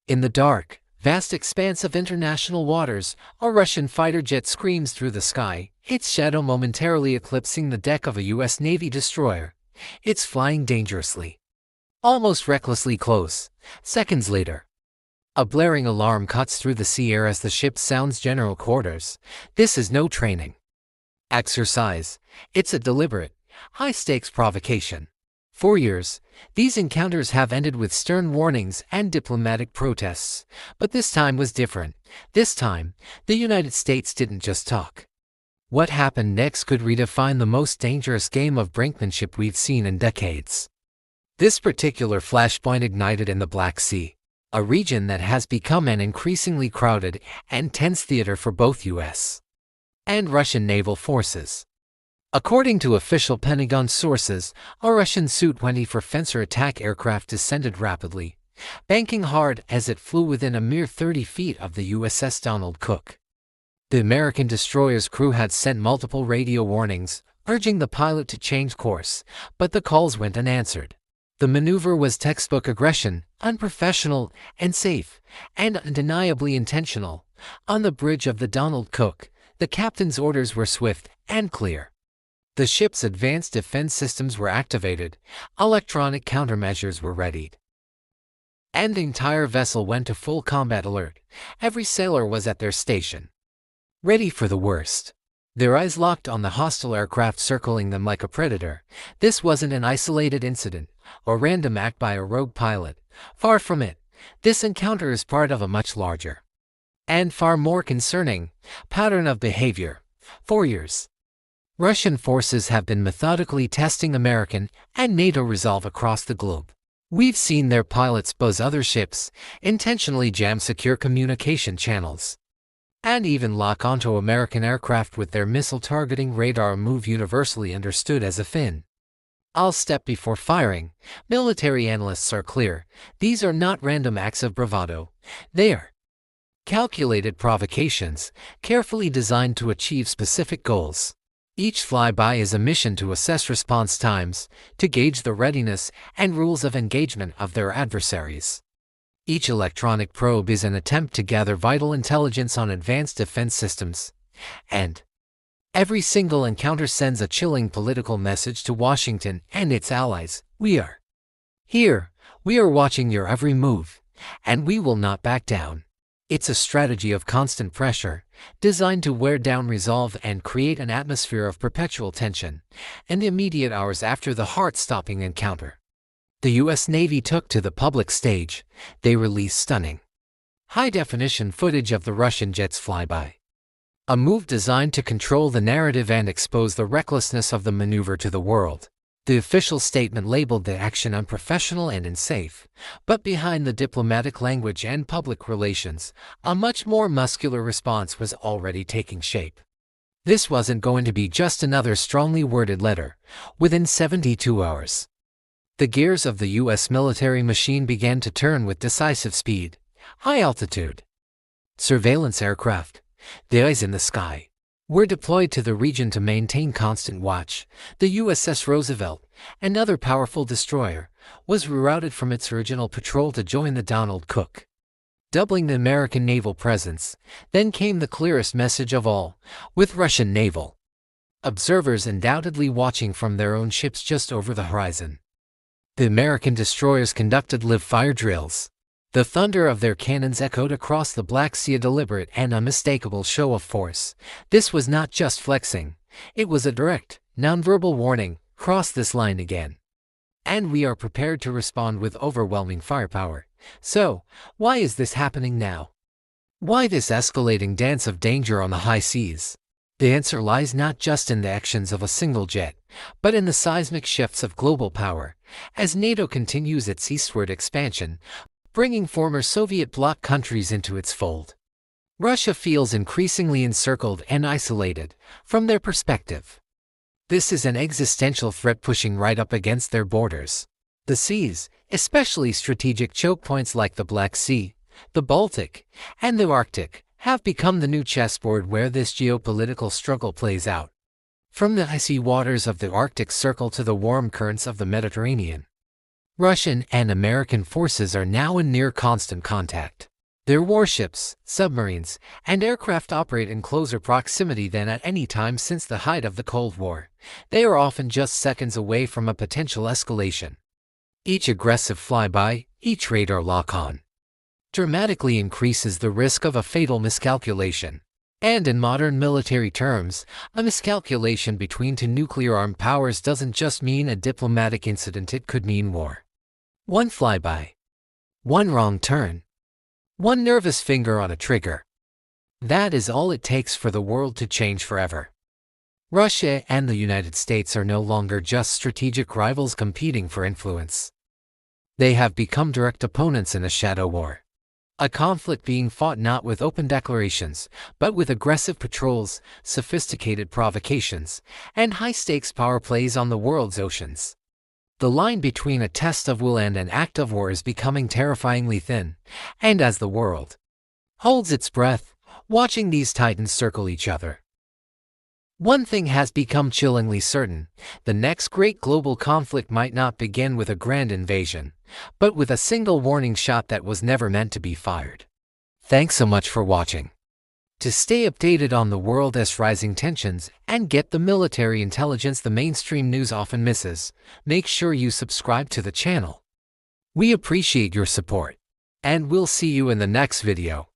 In the dark, vast expanse of international waters, a Russian fighter jet screams through the sky, its shadow momentarily eclipsing the deck of a U.S. Navy destroyer. It's flying dangerously, almost recklessly close. Seconds later, a blaring alarm cuts through the sea air as the ship sounds general quarters. This is no training exercise. It's a deliberate, high-stakes provocation. For years, these encounters have ended with stern warnings and diplomatic protests. But this time was different. This time, the United States didn't just talk. What happened next could redefine the most dangerous game of brinkmanship we've seen in decades. This particular flashpoint ignited in the Black Sea, a region that has become an increasingly crowded and tense theater for both U.S. and Russian naval forces. According to official Pentagon sources, a Russian Su-24 Fencer attack aircraft descended rapidly, banking hard as it flew within a mere 30 feet of the USS Donald Cook. The American destroyer's crew had sent multiple radio warnings, urging the pilot to change course, but the calls went unanswered. The maneuver was textbook aggression, unprofessional, and safe, and undeniably intentional. On the bridge of the Donald Cook, the captain's orders were swift and clear. The ship's advanced defense systems were activated, electronic countermeasures were readied, and the entire vessel went to full combat alert. Every sailor was at their station, ready for the worst. Their eyes locked on the hostile aircraft circling them like a predator. This wasn't an isolated incident, or random act by a rogue pilot. Far from it. This encounter is part of a much larger, and far more concerning, pattern of behavior. For years, Russian forces have been methodically testing American and NATO resolve across the globe. We've seen their pilots buzz other ships, intentionally jam secure communication channels, and even lock onto American aircraft with their missile-targeting radar, a move universally understood as a fin. I'll step before firing. Military analysts are clear. These are not random acts of bravado. They are calculated provocations, carefully designed to achieve specific goals. Each flyby is a mission to assess response times, to gauge the readiness and rules of engagement of their adversaries. Each electronic probe is an attempt to gather vital intelligence on advanced defense systems, and every single encounter sends a chilling political message to Washington and its allies. We are here, we are watching your every move, and we will not back down. It's a strategy of constant pressure, designed to wear down resolve and create an atmosphere of perpetual tension. In the immediate hours after the heart-stopping encounter, the U.S. Navy took to the public stage. They released stunning, high-definition footage of the Russian jet's flyby, a move designed to control the narrative and expose the recklessness of the maneuver to the world. The official statement labeled the action unprofessional and unsafe, but behind the diplomatic language and public relations, a much more muscular response was already taking shape. This wasn't going to be just another strongly worded letter. Within 72 hours, the gears of the U.S. military machine began to turn with decisive speed. High-altitude surveillance aircraft, the eyes in the sky, were deployed to the region to maintain constant watch. The USS Roosevelt, another powerful destroyer, was rerouted from its original patrol to join the Donald Cook, doubling the American naval presence. Then came the clearest message of all, with Russian naval observers undoubtedly watching from their own ships just over the horizon. The American destroyers conducted live fire drills. The thunder of their cannons echoed across the Black Sea, a deliberate and unmistakable show of force. This was not just flexing. It was a direct, nonverbal warning: cross this line again, and we are prepared to respond with overwhelming firepower. So, why is this happening now? Why this escalating dance of danger on the high seas? The answer lies not just in the actions of a single jet, but in the seismic shifts of global power. As NATO continues its eastward expansion, bringing former Soviet bloc countries into its fold, Russia feels increasingly encircled and isolated. From their perspective, this is an existential threat pushing right up against their borders. The seas, especially strategic choke points like the Black Sea, the Baltic, and the Arctic, have become the new chessboard where this geopolitical struggle plays out. From the icy waters of the Arctic Circle to the warm currents of the Mediterranean, Russian and American forces are now in near constant contact. Their warships, submarines, and aircraft operate in closer proximity than at any time since the height of the Cold War. They are often just seconds away from a potential escalation. Each aggressive flyby, each radar lock-on, dramatically increases the risk of a fatal miscalculation. And in modern military terms, a miscalculation between two nuclear-armed powers doesn't just mean a diplomatic incident, it could mean war. One flyby, one wrong turn, one nervous finger on a trigger. That is all it takes for the world to change forever. Russia and the United States are no longer just strategic rivals competing for influence. They have become direct opponents in a shadow war. A conflict being fought not with open declarations, but with aggressive patrols, sophisticated provocations, and high-stakes power plays on the world's oceans. The line between a test of will and an act of war is becoming terrifyingly thin, and as the world holds its breath, watching these titans circle each other, one thing has become chillingly certain: the next great global conflict might not begin with a grand invasion, but with a single warning shot that was never meant to be fired. Thanks so much for watching. To stay updated on the world's rising tensions and get the military intelligence the mainstream news often misses, make sure you subscribe to the channel. We appreciate your support, and we'll see you in the next video.